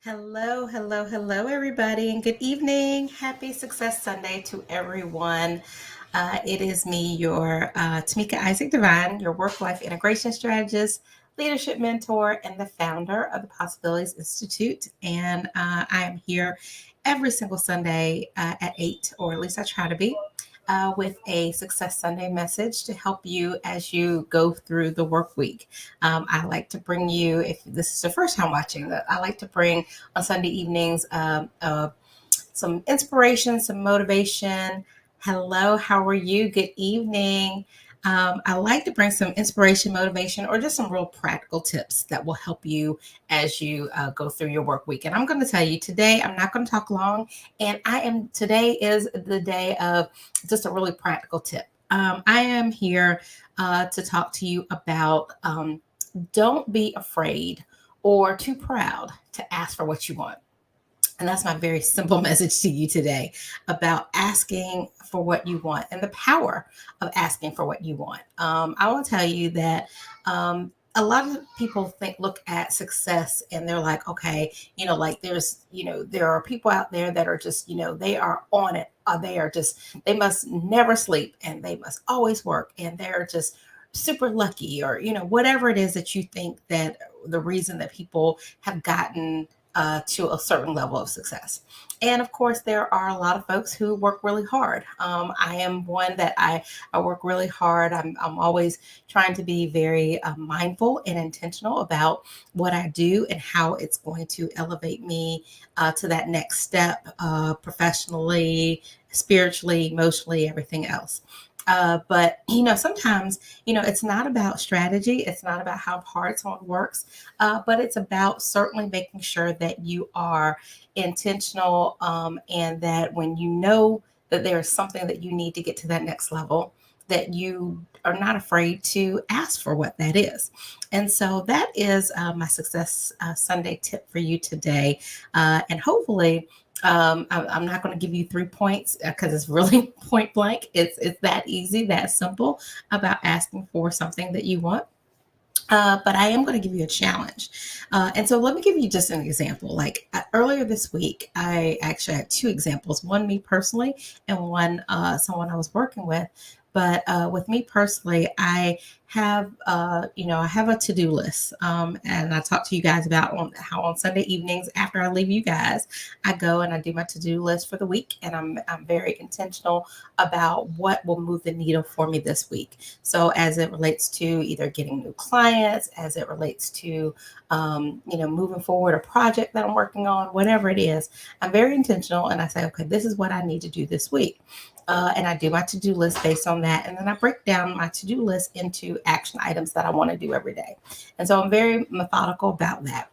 Hello, hello, hello, everybody, and good evening. Happy Success Sunday to everyone. It is me, your Tameika Isaac Divine, your work life integration strategist, leadership mentor, and the founder of the Possibilities Institute. And I am here every single Sunday at 8, or at least I try to be. With a Success Sunday message to help you as you go through the work week. I like to bring you, if this is the first time watching, that I like to bring on Sunday evenings some inspiration, some motivation. Hello, how are you? Good evening. I like to bring some inspiration, motivation, or just some real practical tips that will help you as you go through your work week. And I'm going to tell you today, I'm not going to talk long. And today is the day of just a really practical tip. I am here to talk to you about don't be afraid or too proud to ask for what you want. And that's my very simple message to you today about asking for what you want and the power of asking for what you want. I will tell you that a lot of people look at success and they're like, okay, like there are people out there that are just, they are on it. They must never sleep and they must always work and they're just super lucky or, whatever it is that you think that the reason that people have gotten to a certain level of success. And of course, there are a lot of folks who work really hard. I am one that I work really hard. I'm always trying to be very mindful and intentional about what I do and how it's going to elevate me to that next step professionally, spiritually, emotionally, everything else. But sometimes it's not about strategy. It's not about how hard someone works, but it's about certainly making sure that you are intentional and that when you know that there is something that you need to get to that next level, that you are not afraid to ask for what that is. And so that is my Success Sunday tip for you today. And hopefully, I'm not going to give you 3 points because it's really point blank. It's that easy, that simple about asking for something that you want. But I am going to give you a challenge. And so let me give you just an example. Like earlier this week, I actually had two examples, one me personally and one someone I was working with. But with me personally, I have a to-do list. And I talked to you guys about how on Sunday evenings after I leave you guys, I go and I do my to-do list for the week. And I'm very intentional about what will move the needle for me this week. So as it relates to either getting new clients, as it relates to, moving forward a project that I'm working on, whatever it is, I'm very intentional and I say, okay, this is what I need to do this week. And I do my to-do list based on that. And then I break down my to-do list into action items that I want to do every day. And so I'm very methodical about that.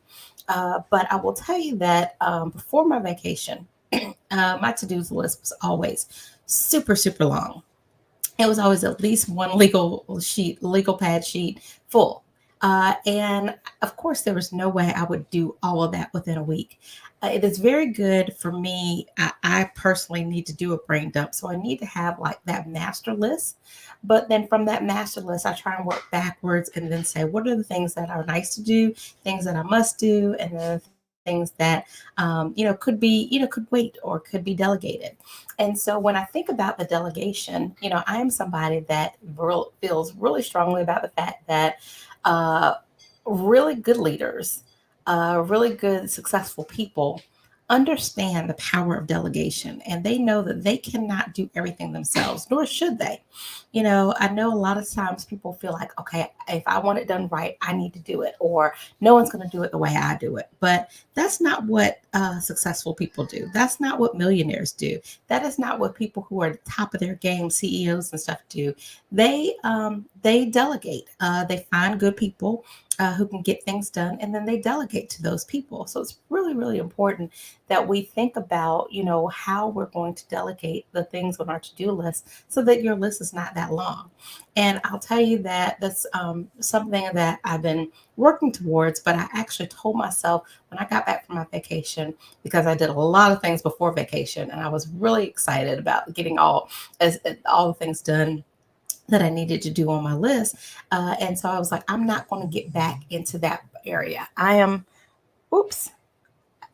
But I will tell you that before my vacation, my to-do list was always super, super long. It was always at least one legal pad sheet full. And of course, there was no way I would do all of that within a week. It is very good for me. I personally need to do a brain dump. So I need to have like that master list. But then from that master list, I try and work backwards and then say, what are the things that are nice to do, things that I must do, and then things that, could wait or could be delegated. And so when I think about the delegation, I am somebody that feels really strongly about the fact that uh, really good leaders, really good, successful people understand the power of delegation and they know that they cannot do everything themselves, nor should they. I know a lot of times people feel like, okay, if I want it done right, I need to do it, or no one's going to do it the way I do it. But that's not what successful people do. That's not what millionaires do. That is not what people who are at the top of their game, CEOs and stuff, do. They delegate. They find good people who can get things done, and then they delegate to those people. So it's really, really important that we think about, how we're going to delegate the things on our to-do list so that your list is not that long. And I'll tell you that that's something that I've been working towards, but I actually told myself when I got back from my vacation, because I did a lot of things before vacation, and I was really excited about getting all the things done that I needed to do on my list. And so I was like, I'm not going to get back into that area. Oops,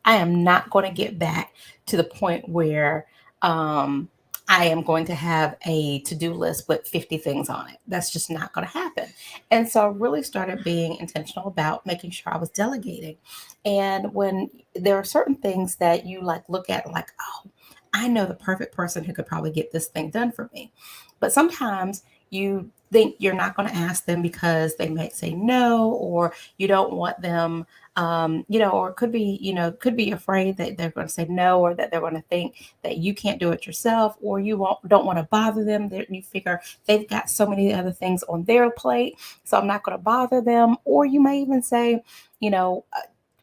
I am not going to get back to the point where um, I am going to have a to do list with 50 things on it. That's just not going to happen. And so I really started being intentional about making sure I was delegating. And when there are certain things that you like look at, like, oh, I know the perfect person who could probably get this thing done for me. But sometimes you think you're not going to ask them because they might say no, or you don't want them, or it could be, could be afraid that they're going to say no, or that they're going to think that you can't do it yourself, or don't want to bother them. You figure they've got so many other things on their plate, so I'm not going to bother them. Or you may even say, you know,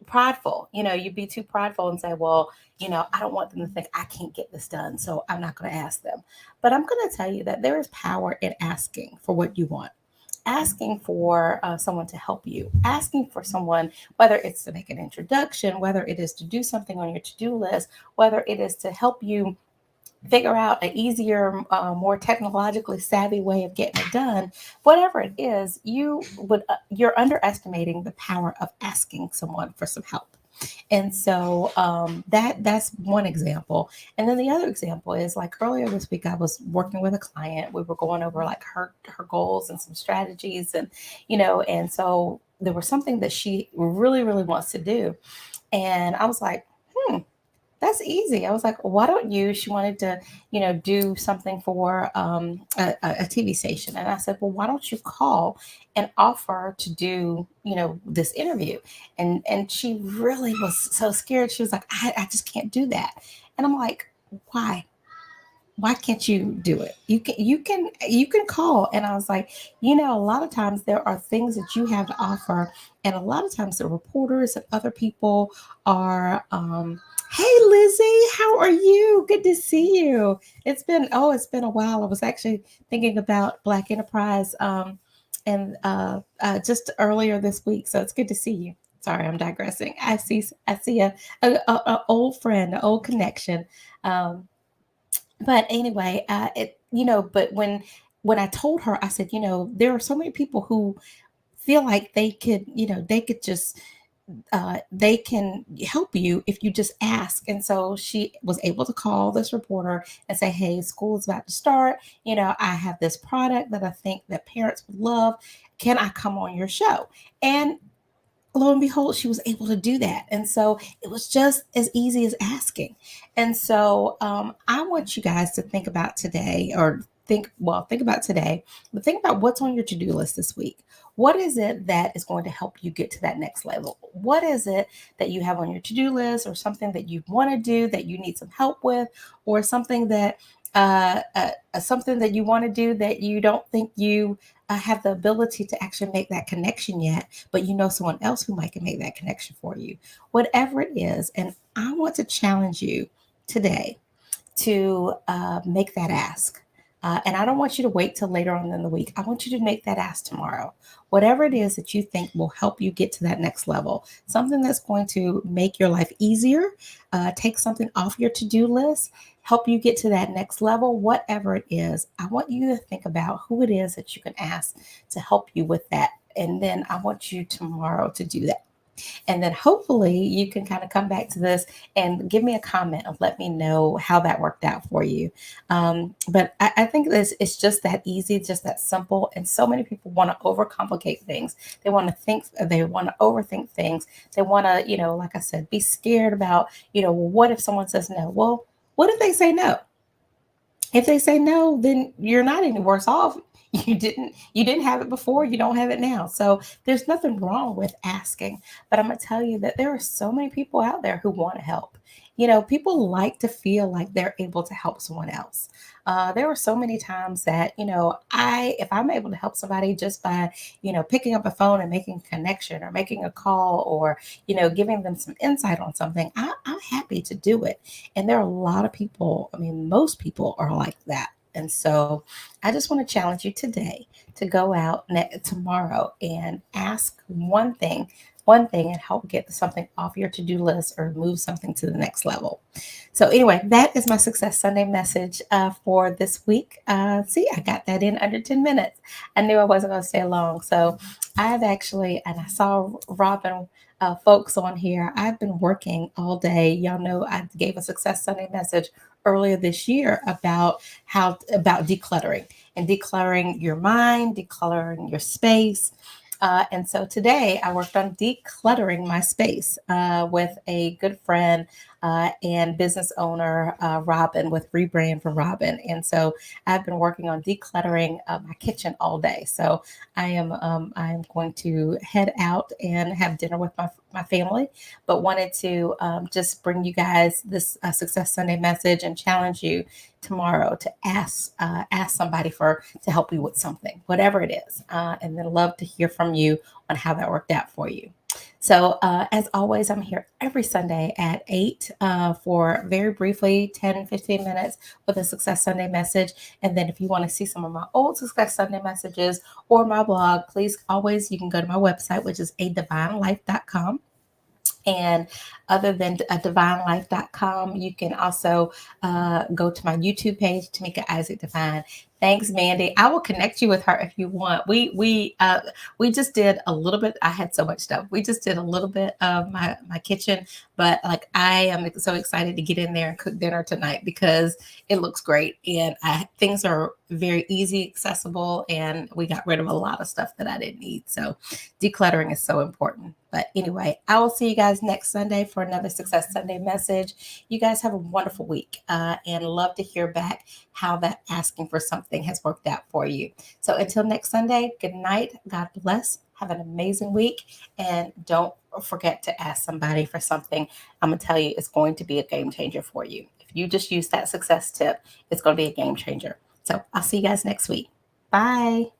prideful, you'd be too prideful and say, well, I don't want them to think I can't get this done, so I'm not going to ask them. But I'm going to tell you that there is power in asking for what you want, asking for someone to help you, asking for someone, whether it's to make an introduction, whether it is to do something on your to-do list, whether it is to help you figure out an easier, more technologically savvy way of getting it done. Whatever it is, you're underestimating the power of asking someone for some help. And so that's one example. And then the other example is, like, earlier this week, I was working with a client. We were going over like her goals and some strategies, and and so there was something that she really really wants to do, and I was like, that's easy. I was like, why don't you? She wanted to, do something for TV station. And I said, well, why don't you call and offer to do, this interview? And she really was so scared. She was like, I just can't do that. And I'm like, why? Why can't you do it? You can call. And I was like, a lot of times there are things that you have to offer, and a lot of times the reporters and other people are hey Lizzie, how are you? Good to see you. It's been a while. I was actually thinking about Black Enterprise and just earlier this week, so it's good to see you. Sorry, I'm digressing. I see a old friend, an old connection. But anyway, but when I told her, I said, there are so many people who feel like they could just they can help you if you just ask. And so she was able to call this reporter and say, hey, school is about to start. I have this product that I think that parents would love. Can I come on your show? And lo and behold, she was able to do that. And so it was just as easy as asking. And so I want you guys to think about today, or think about today, but think about what's on your to do list this week. What is it that is going to help you get to that next level? What is it that you have on your to do list, or something that you want to do that you need some help with, or something that you want to do that you don't think you have the ability to actually make that connection yet, but someone else who might can make that connection for you, whatever it is. And I want to challenge you today to make that ask. And I don't want you to wait till later on in the week. I want you to make that ask tomorrow. Whatever it is that you think will help you get to that next level, something that's going to make your life easier, take something off your to do list, help you get to that next level, whatever it is. I want you to think about who it is that you can ask to help you with that. And then I want you tomorrow to do that. And then hopefully you can kind of come back to this and give me a comment and let me know how that worked out for you. But I think this it's just that easy, just that simple. And so many people want to overcomplicate things. They want to overthink things. They want to, like I said, be scared about, well, what if someone says no? Well, what if they say no? If they say no, then you're not any worse off. You didn't have it before, you don't have it now. So there's nothing wrong with asking. But I'm gonna tell you that there are so many people out there who want to help. People like to feel like they're able to help someone else. There were so many times that if I'm able to help somebody just by picking up a phone and making a connection, or making a call, or giving them some insight on something, I'm happy to do it. And there are a lot of people, I mean, most people are like that. And so I just want to challenge you today to go out tomorrow and ask one thing, and help get something off your to-do list, or move something to the next level. So anyway, that is my Success Sunday message for this week. See, I got that in under 10 minutes. I knew I wasn't going to stay long. So I've actually, and I saw Robin folks on here. I've been working all day. Y'all know I gave a Success Sunday message earlier this year about decluttering and decluttering your mind, decluttering your space. And so today I worked on decluttering my space with a good friend and business owner, Robin, with Rebrand for Robin. And so I've been working on decluttering my kitchen all day. So I am going to head out and have dinner with my family, but wanted to just bring you guys this Success Sunday message and challenge you tomorrow to ask somebody to help you with something, whatever it is, and then love to hear from you on how that worked out for you. So, as always, I'm here every Sunday at 8 for very briefly 10-15 minutes with a Success Sunday message. And then, if you want to see some of my old Success Sunday messages or my blog, please always you can go to my website, which is adivinelife.com. And other than divinelife.com, you can also go to my YouTube page, Tameika Isaac Divine. Thanks, Mandy. I will connect you with her if you want. We just did a little bit. I had so much stuff. We just did a little bit of my kitchen, but like I am so excited to get in there and cook dinner tonight because it looks great and things are very easy, accessible, and we got rid of a lot of stuff that I didn't need. So decluttering is so important. But anyway, I will see you guys next Sunday for another Success Sunday message. You guys have a wonderful week and love to hear back how that asking for something has worked out for you. So until next Sunday, good night. God bless. Have an amazing week. And don't forget to ask somebody for something. I'm going to tell you, it's going to be a game changer for you. If you just use that success tip, it's going to be a game changer. So I'll see you guys next week. Bye.